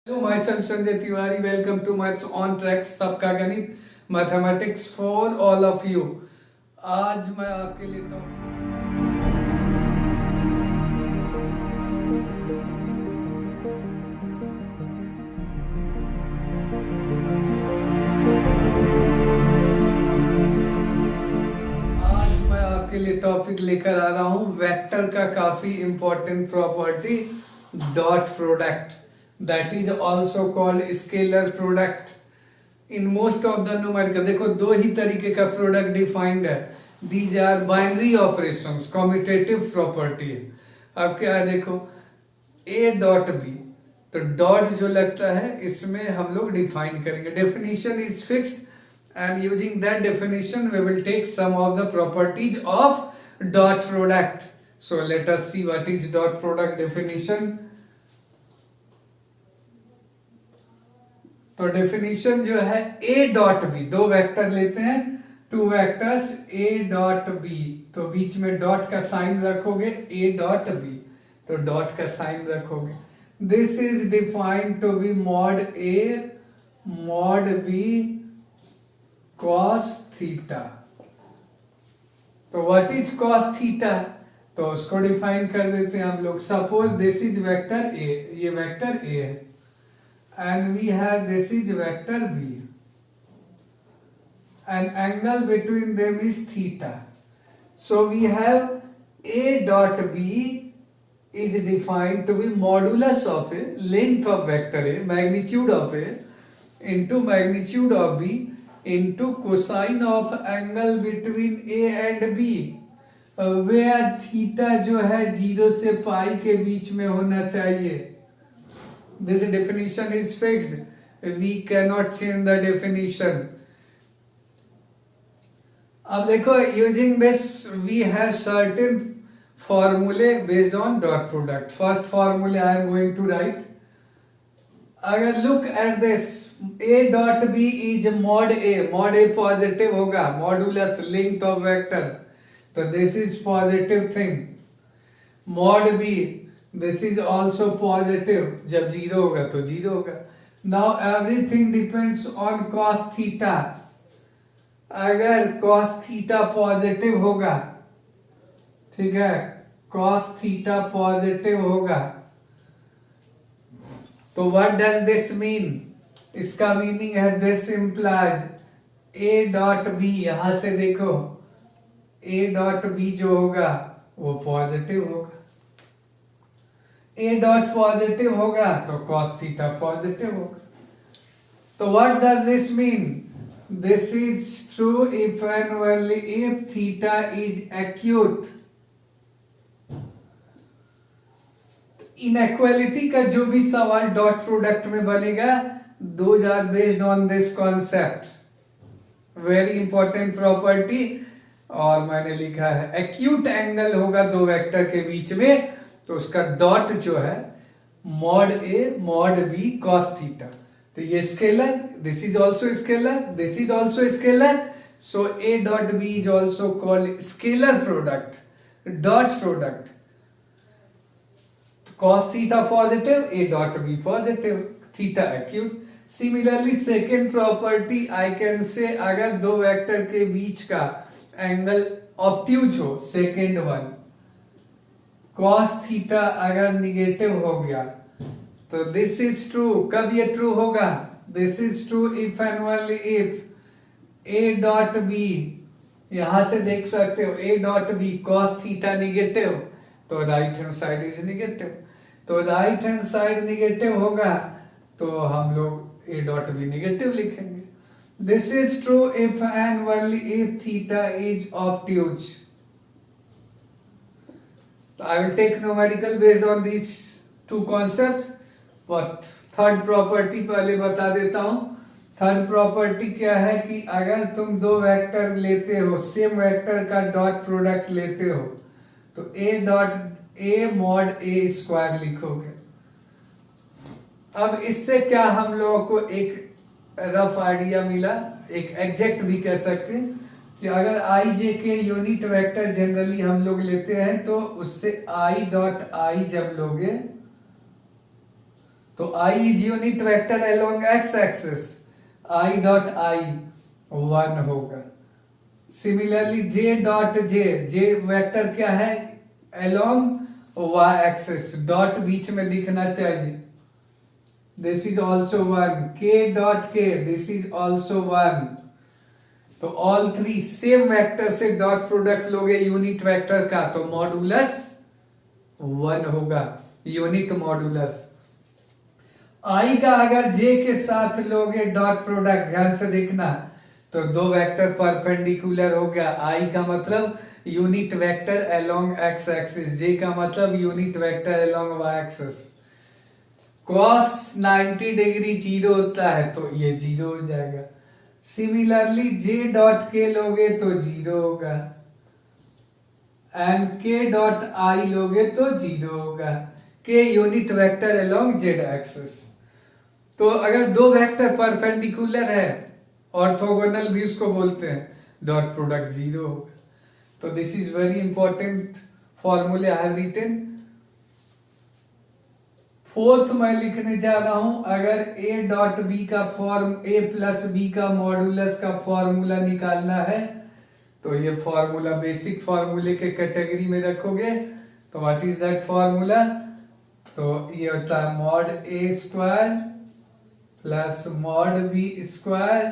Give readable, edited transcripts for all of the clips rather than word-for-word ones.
Hello myself Sanjay Tiwari. Welcome to my on track सबका गणित mathematics for all of you. आज मैं आपके लिए टॉपिक लेकर आ रहा हूं वेक्टर का काफी important property, dot product, that is also called scalar product in most of the numerical. देखो दो ही तरीके का प्रोडक्ट डिफाइंड है, these are binary operations, commutative property है। अब क्या है, देखो ए डॉट बी, तो डॉट जो लगता है इसमें हम लोग डिफाइन करेंगे, definition is fixed and using that definition we will take some of the properties of dot product. So let us see what is dot product definition. तो definition जो है a डॉट बी, दो vector लेते हैं, two vectors a dot B, तो बीच में dot का साइन रखोगे a डॉट बी, तो डॉट का साइन रखोगे। This is defined to be mod a mod b cos theta. तो व्हाट इज cos थीटा, तो उसको डिफाइन कर देते हैं हम लोग। Suppose this is vector A, ये वेक्टर ए है, and we have this is vector B, and angle between them is theta. So we have A dot B is defined to be modulus of a, length of vector a, magnitude of a into magnitude of b into cosine of angle between a and b, where theta जो है 0 से पाई के बीच में होना चाहिए। This definition is fixed, we cannot change the definition. अब देखो using this we have certain formulae based on dot product. First formula I am going to write. अगर look at this, a dot b is mod a positive होगा, modulus length of vector, तो this is positive thing. mod b this is also positive, जब zero होगा तो zero होगा। Now everything depends on cos theta. अगर cos theta positive होगा, ठीक है, cos थीटा पॉजिटिव होगा, तो व्हाट डज दिस मीन, इसका मीनिंग है this implies A dot B, यहां से देखो ए डॉट बी जो होगा वो पॉजिटिव होगा, ए डॉट पॉजिटिव होगा तो cos थीटा पॉजिटिव होगा। तो what does this mean, this is true if and only if theta is acute. Inequality का जो भी सवाल डॉट प्रोडक्ट में बनेगा, those are based on this concept, very important property. और मैंने लिखा है एक्यूट एंगल होगा दो वेक्टर के बीच में, तो उसका डॉट जो है mod A mod B cos theta. तो ये scalar, this is also scalar, this is also scalar, so A dot B is also called scalar product, dot product. cos theta positive, a dot b positive, theta acute. Similarly second property I can say, अगर दो vector के बीच का angle obtuse हो, second one, cos theta अगर negative हो गया, तो this is true. कब ये ट्रू होगा, this is true if and only if a dot b, यहां से देख सकते हो a dot b cos theta negative, तो right hand side is negative, तो राइट हैंड साइड निगेटिव होगा तो हम लोग ए डॉट बी निगेटिव लिखेंगे। This is true if and only if theta is obtuse. I will take numerical based on this two concept, but third property पहले बता देता हूं। थर्ड प्रॉपर्टी क्या है कि अगर तुम दो वेक्टर लेते हो, सेम वेक्टर का डॉट प्रोडक्ट लेते हो, तो A dot A mod A square लिखोगे। अब इससे क्या हम लोगों को एक रफ आइडिया मिला, एक एग्जैक्ट भी कह सकते हैं कि अगर आई जे के यूनिट वेक्टर जनरली हम लोग लेते हैं, तो उससे आई डॉट आई जब लोगे तो I is unit vector along x axis, I dot I 1 होगा। Similarly J dot J vector क्या है अलोंग y एक्सिस, डॉट बीच में दिखना चाहिए, this is also 1। K dot K this is also 1। तो ऑल थ्री सेम वेक्टर से dot product लोगे unit vector का तो मॉडुलस 1 होगा, यूनिट मॉडुलस। I का अगर J के साथ लोगे डॉट प्रोडक्ट, ध्यान से देखना, तो दो वेक्टर परपेंडिकुलर हो गया। I का मतलब unit vector along x axis, J का मतलब unit vector along y axis. cos 90 degree 0 होता है तो ये 0 हो जाएगा। सिमिलरली J डॉट K लोगे तो 0 होगा, एंड K डॉट I लोगे तो 0 होगा। K unit vector along Z axis. तो अगर दो वेक्टर परपेंडिकुलर है, ऑर्थोगोनल भी उसको बोलते हैं, डॉट प्रोडक्ट 0 होगा। तो दिस इज वेरी इंपॉर्टेंट फॉर्मूले आई हैव रिटन। फोर्थ मैं लिखने जा रहा हूं, अगर A डॉट बी का फॉर्म A प्लस बी का मॉडुलस का फॉर्मूला निकालना है तो ये फॉर्मूला बेसिक फॉर्मूले के कैटेगरी में रखोगे। तो व्हाट इज दैट फॉर्मूला? तो ये होता है mod A square plus mod B square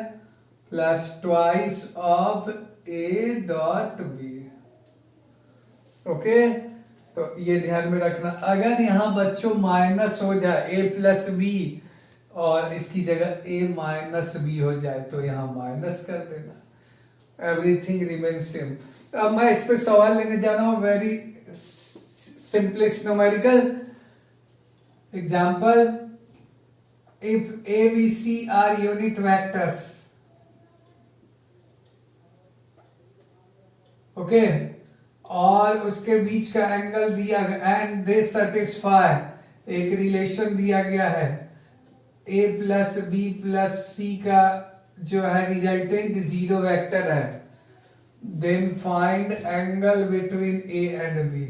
plus twice of A dot B. Okay, तो ये ध्यान में रखना। अगर यहां बच्चों माइनस हो जाए A प्लस बी और इसकी जगह A माइनस बी हो जाए तो यहां माइनस कर देना, एवरीथिंग रिमेन्स सेम। अब मैं इस पे सवाल लेने जा रहा हूं, very simplest numerical example. If A B C are unit vectors, okay, और उसके बीच का एंगल दिया गया एंड दे सेटिस्फाई, एक रिलेशन दिया गया है A plus B plus C का जो है रिजल्टेंट 0 वेक्टर है, then find angle between A and B।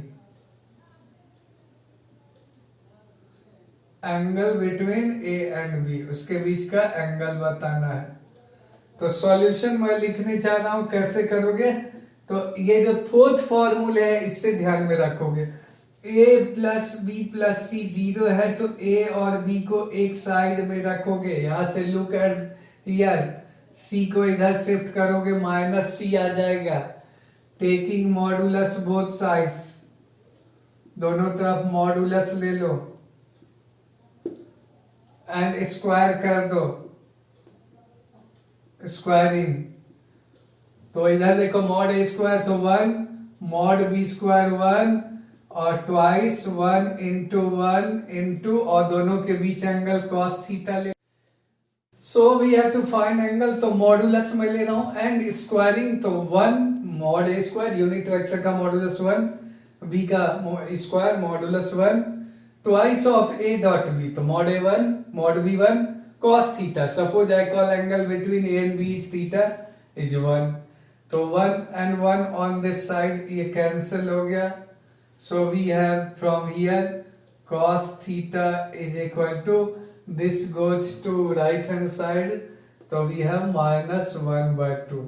Angle between A and B, उसके बीच का एंगल बताना है। तो सॉल्यूशन मैं लिखने जा रहा हूं, कैसे करोगे? तो ये जो फोर्थ फॉर्मूले है इससे ध्यान में रखोगे। A प्लस बी प्लस सी 0 है तो A और B को एक साइड में रखोगे, यहां से लुक एट हियर, C को इधर शिफ्ट करोगे माइनस C आ जाएगा। टेकिंग मॉडुलस बोथ साइड्स, दोनों तरफ मॉडुलस ले लो एंड स्क्वायर कर दो, स्क्वायरिंग। तो इधर देखो मॉड A स्क्वायर तो 1, मॉड B स्क्वायर 1 और ट्वाइस 1 इंटू और दोनों के बीच एंगल cos थीटा ले। So we have to find angle, तो मॉडुलस में ले रहा हूं एंड स्क्वायरिंग, तो 1 mod A square unit vector का मॉडुलस 1, B का square modulus 1 twice of A dot B, तो mod A1 mod B1 cos theta. Suppose I call angle between A and B is theta is 1, तो 1 and 1 on this side ये cancel हो गया। So we have from here cos theta is equal to, this goes to right hand side, so we have minus 1/2.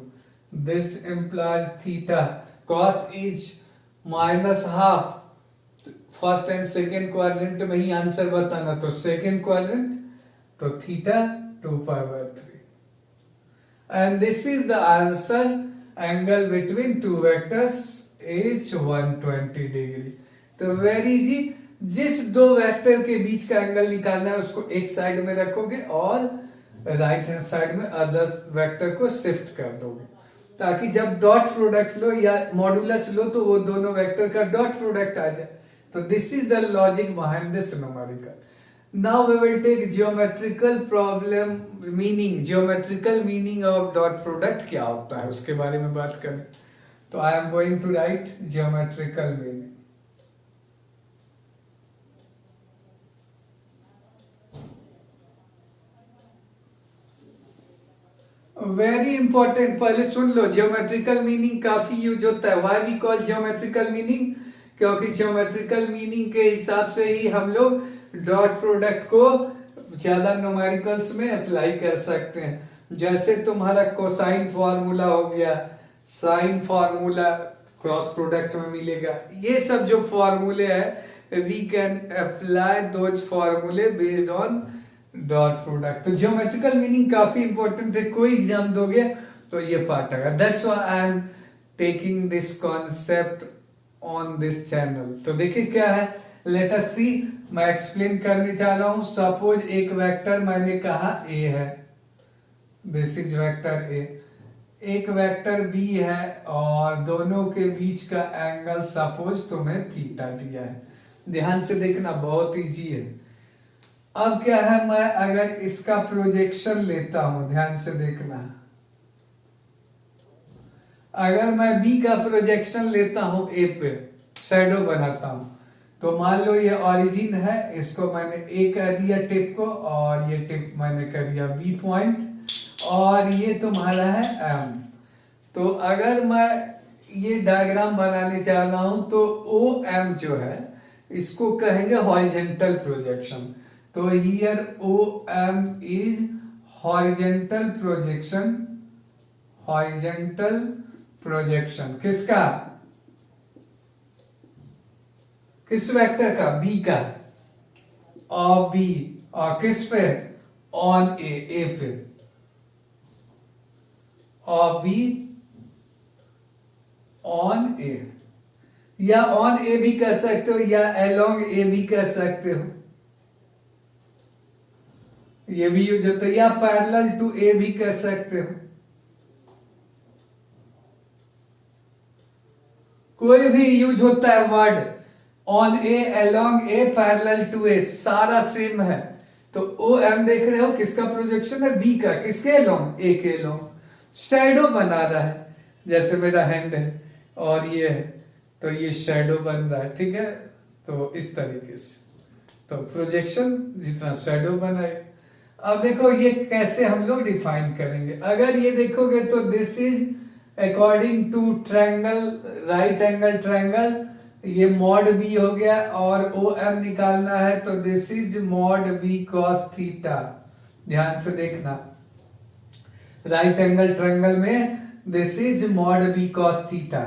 This implies theta cos is minus half, first and second quadrant में ही answer बताना, तो second quadrant तो theta 2π/3 and this is the answer. Angle between two vectors is 120 degree. तो very easy, जिस दो vector के बीच का एंगल निकालना है उसको एक साइड में रखोगे और राइट हैंड साइड में अदर वेक्टर को शिफ्ट कर दोगे, ताकि जब डॉट प्रोडक्ट लो या मॉडुलस लो तो वो दोनों वेक्टर का डॉट प्रोडक्ट आ जाए। तो this is the logic behind this numerical. Now we will take geometrical problem meaning, geometrical meaning of dot product क्या होता है उसके बारे में बात करें। तो I am going to write geometrical meaning। Very important, पहले सुन लो, जियोमेट्रिकल मीनिंग काफी यूज होता है। Why we call geometrical meaning? क्योंकि जियोमेट्रिकल मीनिंग के हिसाब से ही हम लोग डॉट प्रोडक्ट को ज्यादा न्यूमेरिकल्स में अप्लाई कर सकते हैं। जैसे तुम्हारा कोसाइन फॉर्मूला हो गया, साइन फॉर्मूला क्रॉस प्रोडक्ट में मिलेगा। ये सब जो फॉर्मूले है वी कैन अप्लाई दोज फॉर्मूले बेस्ड ऑन डॉट प्रोडक्ट। तो ज्योमेट्रिकल मीनिंग काफी इंपॉर्टेंट है, कोई एग्जाम दोगे तो ये पार्ट आएगा। That's why I am taking this concept on this channel. तो देखिए क्या है, लेट अस सी। मैं एक्सप्लेन करने जा रहा हूं। सपोज एक वेक्टर मैंने कहा ए है, दिस इज वेक्टर ए, एक वेक्टर बी है और दोनों के बीच का एंगल सपोज तुम्हें थीटा दिया है। ध्यान से देखना, बहुत इजी है। अब क्या है, मैं अगर इसका प्रोजेक्शन लेता हूं, ध्यान से देखना, अगर मैं बी का प्रोजेक्शन लेता हूं ए पे, शैडो बनाता हूं, तो मान लो ये ओरिजिन है, इसको मैंने ए कर दिया टिप को, और ये टिप मैंने कर दिया बी पॉइंट, और ये तुम्हारा है एम। तो अगर मैं ये डायग्राम बनाने जा रहा हूं तो ओ एम जो है इसको कहेंगे हॉरिजेंटल प्रोजेक्शन। तो here O M is horizontal projection, horizontal projection किसका, किस वेक्टर का, बी का, और बी और किस पे, ऑन ए पे, और बी ऑन ए, या ऑन ए भी कर सकते हो या अलोंग ए भी कर सकते हो, ये भी यूज होता है, या पैरेलल टू ए भी कर सकते हो। कोई भी यूज होता है word, on a, along a, parallel to a, सारा सेम है। तो ओ एम देख रहे हो किसका प्रोजेक्शन है, बी का, किसके अलोंग, ए के अलोंग। शैडो बना रहा है, जैसे मेरा हैंड है और ये है, तो ये शैडो बन रहा है, ठीक है। तो इस तरीके से, तो प्रोजेक्शन जितना शैडो बनाए। अब देखो ये कैसे हम लोग डिफाइन करेंगे। अगर ये देखोगे तो this is according to triangle, right angle triangle, ये मॉड बी हो गया, और ओ एम निकालना है तो this is mod B cos theta. ध्यान से देखना, राइट एंगल ट्रायंगल में this is mod B cos theta.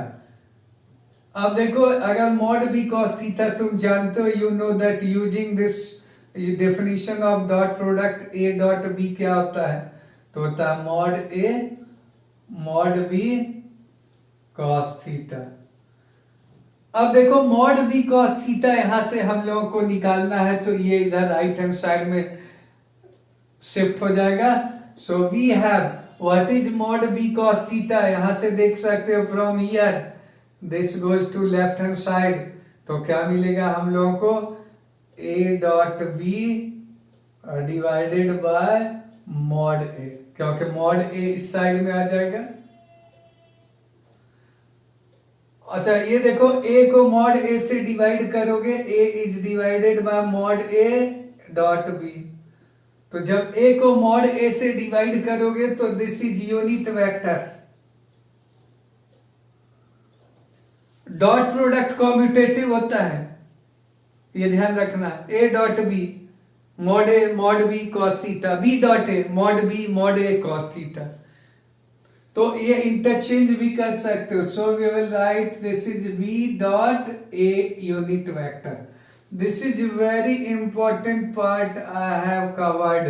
अब देखो अगर मॉड बी कॉस थीटा तुम जानते हो, you know that using this definition of dot product A dot B क्या होता है, तो होता है mod A mod B cos theta. अब देखो मॉड बी कॉस थीटा यहां से हम लोगों को निकालना है, तो ये इधर राइट हैंड साइड में शिफ्ट हो जाएगा। So we have what is mod B cos theta, यहां से देख सकते हो from here this goes to left hand side, तो क्या मिलेगा हम लोगों को, A dot B divided by mod A, क्योंकि मॉड ए इस साइड में आ जाएगा। अच्छा ये देखो ए को मॉड ए से डिवाइड करोगे, A is divided by mod A dot B, तो जब ए को मॉड ए से डिवाइड करोगे तो this is unit vector. Dot product commutative होता है, ये ध्यान रखना। A dot B mod A mod B cos theta, B dot A mod B mod A cos theta, तो ये इंटरचेंज भी कर सकते हो। So we will write this is B dot A unit vector. This is very important part I have covered.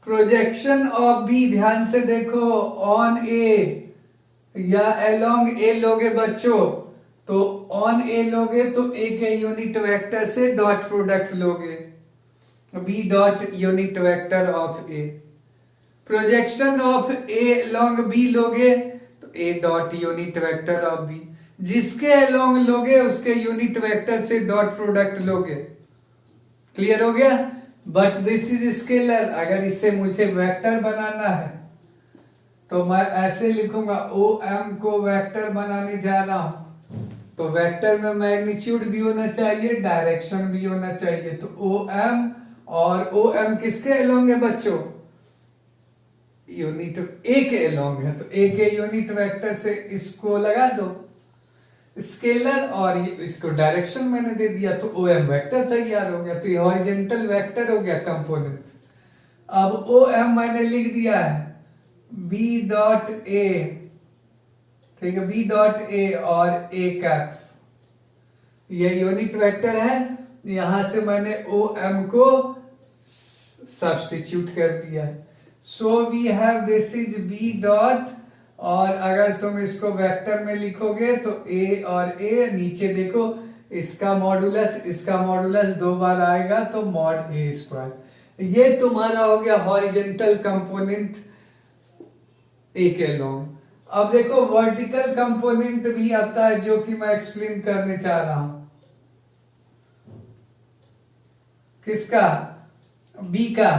Projection of B, ध्यान से देखो, on ए या अलोंग ए लोगे बच्चों, तो ऑन ए लोगे तो ए के यूनिट वेक्टर से डॉट प्रोडक्ट लोगे, B dot unit vector of A. Projection of A along B लोगे तो A dot unit vector of B, जिसके अलोंग लोगे उसके यूनिट वेक्टर से डॉट प्रोडक्ट लोगे। क्लियर हो गया। बट दिस इज स्केलर, अगर इसे मुझे वेक्टर बनाना है तो मैं ऐसे लिखूंगा, ओ एम को वेक्टर बनाने जा रहा हूं, तो वेक्टर में मैग्नीट्यूड भी होना चाहिए, डायरेक्शन भी होना चाहिए। तो ओ एम, और ओ एम किसके अलोंग है बच्चों, यूनिट ए के अलोंग है, तो ए के यूनिट वेक्टर से इसको लगा दो। स्केलर और इसको डायरेक्शन मैंने दे दिया तो ओ एम वैक्टर तैयार हो गया। तो ये हॉरिजेंटल वैक्टर हो गया कंपोनेंट। अब ओ एम मैंने लिख दिया है बी डॉट ए, ठीक है, बी डॉट ए और ए कैप, ये यूनिट वेक्टर है। यहां से मैंने ओ एम को सब्स्टिट्यूट कर दिया है। So we have this is B dot, और अगर तुम इसको वेक्टर में लिखोगे तो ए और ए, नीचे देखो इसका मॉडुलस 2 बार आएगा तो मॉड ए स्क्वायर। ये तुम्हारा हो गया हॉरिजेंटल कंपोनेंट ए के लॉन्ग। अब देखो वर्टिकल कंपोनेंट भी आता है जो कि मैं एक्सप्लेन करने चाह रहा हूं। किसका? बी का।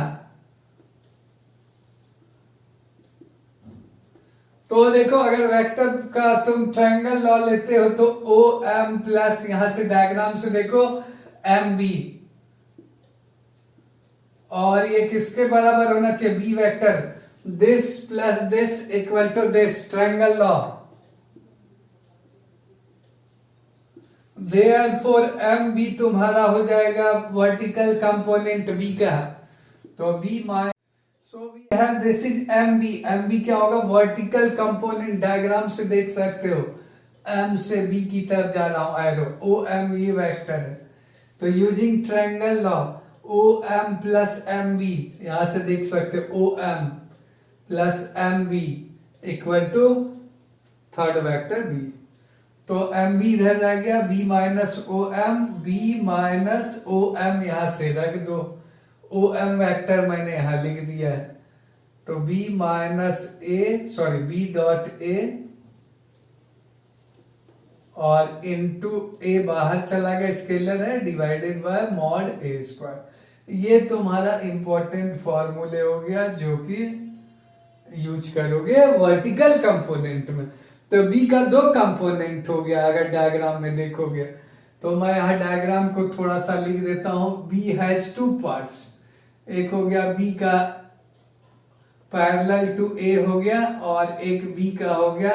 तो देखो अगर वेक्टर का तुम ट्रायंगल लॉ लेते हो तो ओ एम प्लस, यहां से डायग्राम से देखो, एम बी, और ये किसके बराबर होना चाहिए? B vector, this plus this equal to this, triangle law. Therefore M B तुम्हारा हो जाएगा वर्टिकल कंपोनेंट बी का। तो B minus, so we have this is M B. M B क्या होगा? Vertical component. डायग्राम से देख सकते हो एम से बी की तरफ जा रहा हूं एरो, ओ एम ये वेक्टर है। तो using triangle law O M plus M B, यहां से देख सकते हो O M plus M B equal to third vector B. तो एम बी इधर रह गया, B minus O M, B minus O M यहां से रख दो, ओ एम वेक्टर मैंने यहां लिख दिया है। तो B minus A, sorry B dot A, और इनटू ए बाहर चला गया, स्केलर है, divided by mod A square. ये तुम्हारा इंपॉर्टेंट फॉर्मूले हो गया जो कि यूज करोगे वर्टिकल कंपोनेंट में। तो बी का 2 कंपोनेंट हो गया अगर डायग्राम में देखोगे। तो मैं यहां डायग्राम को थोड़ा सा लिख देता हूं। बी हैज 2 पार्ट्स, एक हो गया बी का पैरेलल टू ए हो गया, और एक बी का हो गया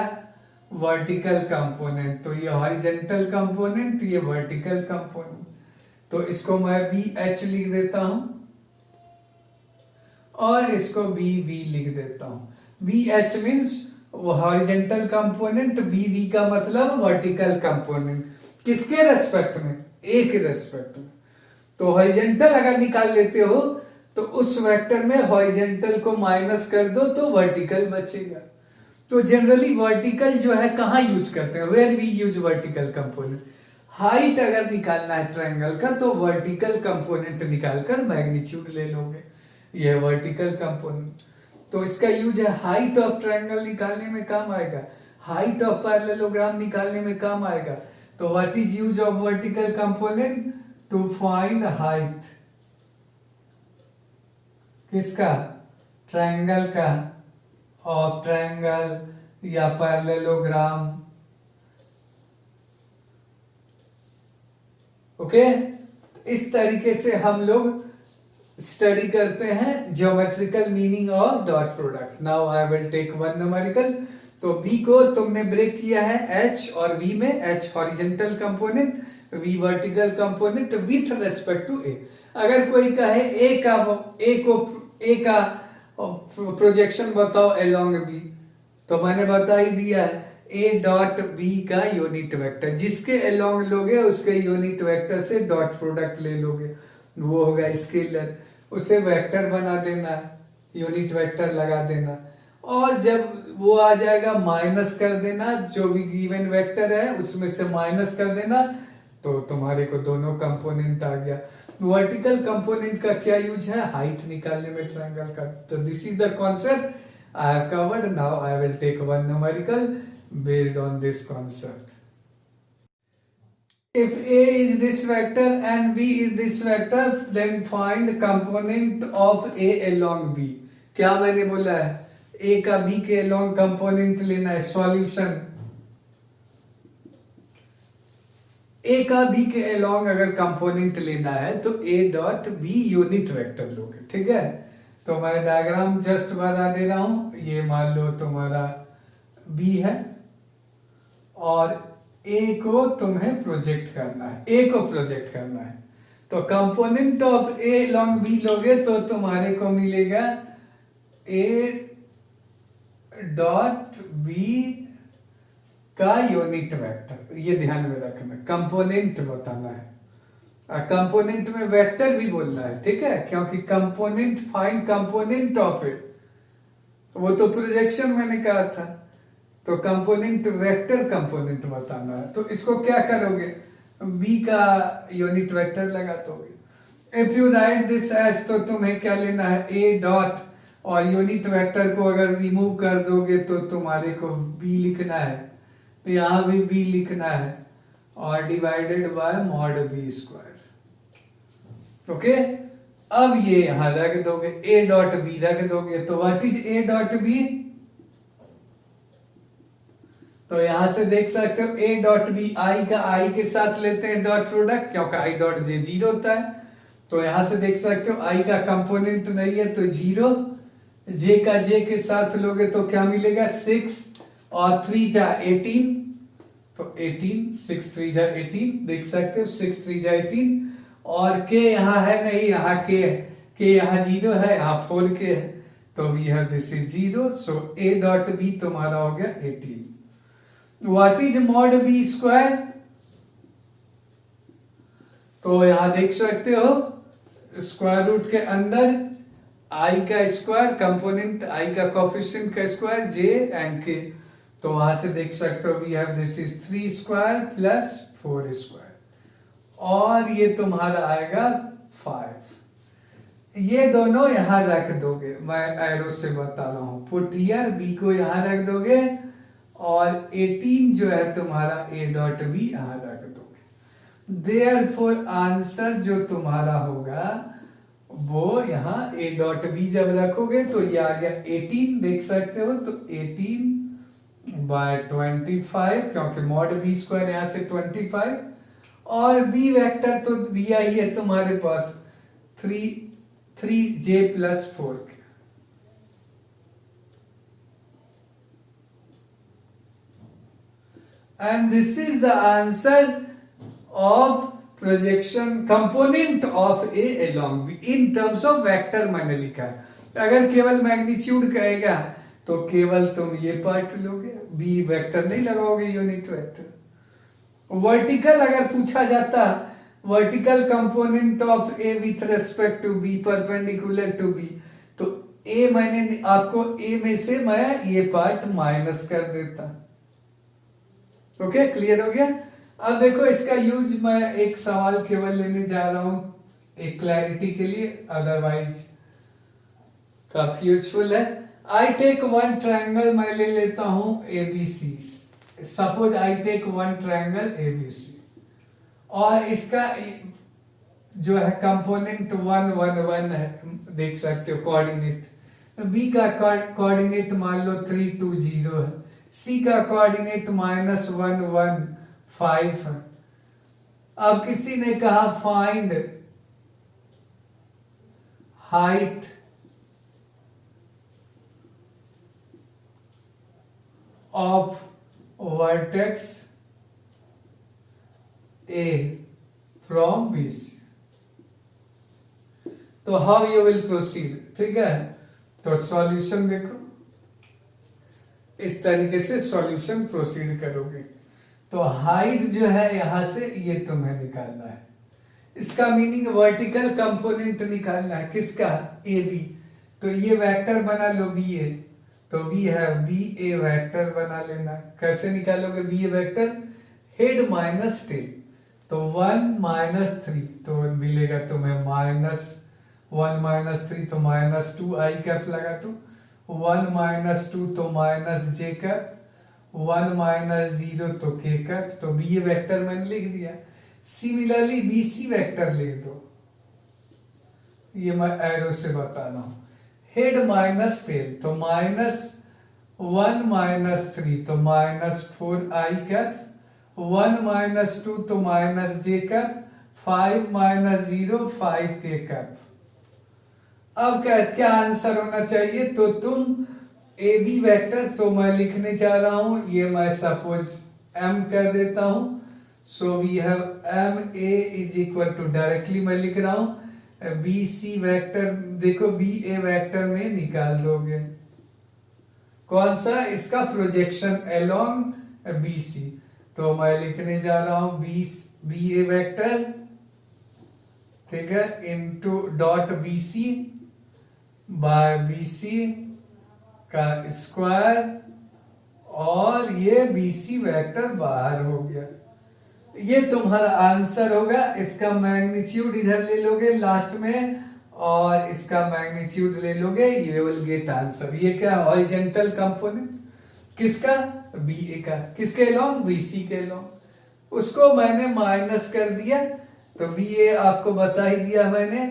वर्टिकल कंपोनेंट। तो ये हॉरिजेंटल कंपोनेंट, ये वर्टिकल कंपोनेंट। तो इसको मैं बी एच लिख देता हूं और इसको बी वी लिख देता हूं। B H means horizontal component, B V का मतलब वर्टिकल कंपोनेंट। किसके रेस्पेक्ट में? ए के रेस्पेक्ट में। तो हॉरिजेंटल अगर निकाल लेते हो तो उस वेक्टर में हॉरिजेंटल को माइनस कर दो तो वर्टिकल बचेगा। तो जनरली वर्टिकल जो है कहां यूज करते हैं? Where we use vertical component. Height अगर निकालना है ट्रायंगल का तो वर्टिकल कंपोनेंट निकालकर मैग्नीट्यूड ले लोगे, ये वर्टिकल कंपोनेंट। तो इसका यूज है हाइट ऑफ ट्रायंगल निकालने में काम आएगा, हाइट ऑफ पैरेललोग्राम निकालने में काम आएगा। तो what is use of vertical component? To find height किसका? ट्रायंगल का, ऑफ ट्रायंगल या पैरेललोग्राम। ओके, इस तरीके से हम लोग स्टडी करते हैं geometrical meaning of dot product. Now I will take one numerical. तो बी को तुमने ब्रेक किया है एच और वी में, H horizontal component, V vertical component with respect to A. अगर कोई कहे ए का प्रोजेक्शन बताओ अलोंग बी, तो मैंने बता ही दिया है ए डॉट बी का यूनिट वेक्टर, जिसके अलोंग लोगे उसके यूनिट वेक्टर से डॉट प्रोडक्ट ले लोगे, वो होगा स्केलर, उसे वेक्टर बना देना, यूनिट वेक्टर लगा देना, और जब वो आ जाएगा माइनस कर देना, जो भी गिवन वेक्टर है उसमें से माइनस कर देना, तो तुम्हारे को दोनों कंपोनेंट आ गया। वर्टिकल कंपोनेंट का क्या यूज है? हाइट निकालने में ट्रायंगल का। तो this is the concept I have covered. Now I will take one numerical based on this concept. If A is this vector and B is this vector, then find component of A along B. क्या मैंने बोला है? A का B के along component लेना है। Solution, A का B के along अगर कंपोनेंट लेना है तो A dot B unit vector लोगे, ठीक है। तो मैं डायग्राम जस्ट बता दे रहा हूं। ये मान लो तुम्हारा B है और ए को तुम्हें प्रोजेक्ट करना है, ए को प्रोजेक्ट करना है। तो component of A long B लोगे तो तुम्हारे को मिलेगा ए डॉट बी का यूनिट वेक्टर। ये ध्यान में रखना, कंपोनेंट बताना है, कंपोनेंट में वेक्टर भी बोलना है, ठीक है, क्योंकि कंपोनेंट, फाइंड कंपोनेंट ऑफ ए, वो तो प्रोजेक्शन मैंने कहा था। तो कंपोनेंट वेक्टर कंपोनेंट बताना है। तो इसको क्या करोगे, बी का यूनिट वेक्टर लगा दोगे। If you write this as, तो तुम्हें क्या लेना है, ए डॉट, और यूनिट वेक्टर को अगर रिमूव कर दोगे तो तुम्हारे को बी लिखना है, यहां भी बी लिखना है, और divided by mod B square. Okay, अब ये यहां रख दोगे, ए डॉट बी रख दोगे। तो what is A dot B, तो यहां से देख सकते हो ए डॉट बी, आई का आई के साथ लेते हैं डॉट प्रोडक्ट, क्योंकि आई डॉट जे जीरो होता है। तो यहां से देख सकते हो आई का कंपोनेंट नहीं है तो जीरो, जे का जे के साथ लोगे तो क्या मिलेगा, 6 और 3 जा 18, तो 18, 6 3 जा 18, देख सकते हो 6 3 जा 18, और के यहाँ है नहीं, यहाँ के यहाँ जीरो है, यहाँ 4 के है, तो we have this is zero. So A dot B तुम्हारा हो गया 18। What is mod B square, तो यहां देख सकते हो स्क्वायर रूट के अंदर आई का स्क्वायर, कंपोनेंट आई का कोफिशिएंट का स्क्वायर, जे एंड के, तो वहां से देख सकते हो we have this is 3 square plus 4 square, और ये तुम्हारा आएगा 5। ये दोनों यहां रख दोगे, मैं एरो से बता रहा हूं, पुट हियर, बी को यहां रख दोगे, और 18 जो है तुम्हारा ए डॉट बी यहां रख दोगे। देयरफॉर आंसर जो तुम्हारा होगा वो यहां ए डॉट बी जब रखोगे तो ये आ गया 18, देख सकते हो, तो 18 बाय 25, क्योंकि मॉड बी स्क्वायर यहां से 25, और बी वेक्टर तो दिया ही है तुम्हारे पास 3 जे plus 4। And this is the answer of projection component of A along B in terms of vector मैंने लिखा है। अगर केवल मैग्नीट्यूड कहेगा तो केवल तुम ये पार्ट लोगे, बी वेक्टर नहीं लगाओगे, यूनिट वेक्टर। वर्टिकल अगर पूछा जाता, vertical component of A with respect to B perpendicular to B, तो ए मैंने आपको ए में से मैं ये पार्ट माइनस कर देता। ओके, क्लियर हो गया। अब देखो इसका यूज, मैं एक सवाल केवल लेने जा रहा हूं एक क्लैरिटी के लिए, अदरवाइज काफी यूजफुल है। आई टेक वन ट्रायंगल, मैं ले लेता हूं ABC, suppose I take one triangle ABC, और इसका जो है कंपोनेंट 1 1 1 है, देख सकते हो कोऑर्डिनेट, बी का कोऑर्डिनेट मान लो 3 2 0 है, सी का कोऑर्डिनेट -1 1 5 है। अब किसी ने कहा find height of vertex A from B C, तो हाउ यू विल प्रोसीड, ठीक है। तो सॉल्यूशन देखो, इस तरीके से सॉल्यूशन प्रोसीड करोगे। तो हाइट जो है यहां से ये तुम्हें निकालना है, इसका मीनिंग वर्टिकल कंपोनेंट निकालना है, किसका, ए बी। तो ये वेक्टर बना लो बी ए, तो वी है बी ए वेक्टर बना लेना है। कैसे निकालोगे B A vector, head minus tell, तो 1 -3, तो मिलेगा तुम्हें -1 -3, तो -2 आई कैप लगा, तो 1 -2 तो -j कैप, 1 -0 तो k कैप, तो बी वेक्टर मैंने लिख दिया। सिमिलरली बी सी वेक्टर लिख दो, ये मैं एरो से बता रहा हूं, हेड माइनस टेल, तो -1 -3 तो -4 आई कैप, 1 -2 तो -j कैप, 5 -0 5 k कैप। अब क्या आंसर होना चाहिए, तो तुम ए बी वेक्टर, तो मैं लिखने जा रहा हूं, ये मैं सपोज m कर देता हूं. So we have M A is equal to, directly मैं लिख रहा हूं बी सी वेक्टर. देखो बी ए वेक्टर में निकाल दोगे कौन सा, इसका प्रोजेक्शन अलोंग बी सी. तो मैं लिखने जा रहा हूं बी ए वेक्टर, ठीक है, into dot B C by B C का स्क्वायर, और ये बी सी वेक्टर बाहर हो गया. ये तुम्हारा आंसर होगा. इसका मैग्नीट्यूड इधर ले लोगे लास्ट में, और इसका मैग्नीट्यूड ले लोगे, यू विल गेट आंसर. ये क्या, हॉरिजॉन्टल कंपोनेंट किसका, बी ए का, किसके लॉन्ग, बी सी के लॉन्ग. उसको मैंने माइनस कर दिया, तो बी ए आपको बता ही दिया मैंने,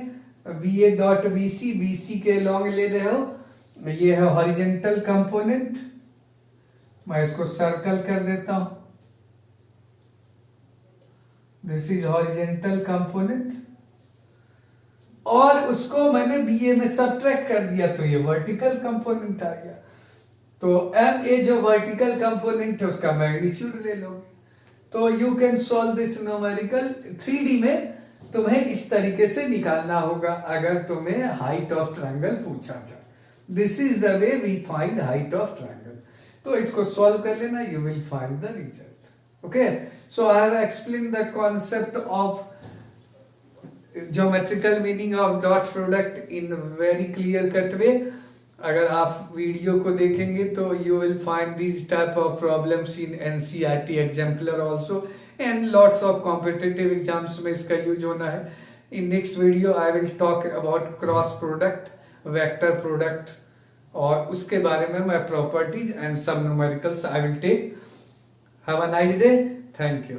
B A dot B C के लॉन्ग ले रहे हो. ये है हॉरिजॉन्टल कंपोनेंट. मैं इसको सर्कल कर देता हूं. दिस इज हॉरिजॉन्टल कंपोनेंट, और उसको मैंने बीए में सब्ट्रैक्ट कर दिया, तो ये वर्टिकल कंपोनेंट आ गया. तो एम ए जो वर्टिकल कंपोनेंट है उसका मैग्नीट्यूड ले लोगे. तो you can solve this numerical. 3D में तुम्हें इस तरीके से निकालना होगा अगर तुम्हें हाइट ऑफ ट्रायंगल पूछा जाए. This is the way we find height of triangle. तो इसको सॉल्व कर लेना, you will find the result. Okay, so I have explain the concept of geometrical meaning of dot product in very clear cut way. अगर आप video को देखेंगे तो you will find this type of problems in NCERT exemplar also, and lots of competitive exams में इसका use होना है. In next video I will talk about cross product, vector product, और उसके बारे में मैं प्रॉपर्टीज एंड सब numericals I will take. Have a nice day. Thank you.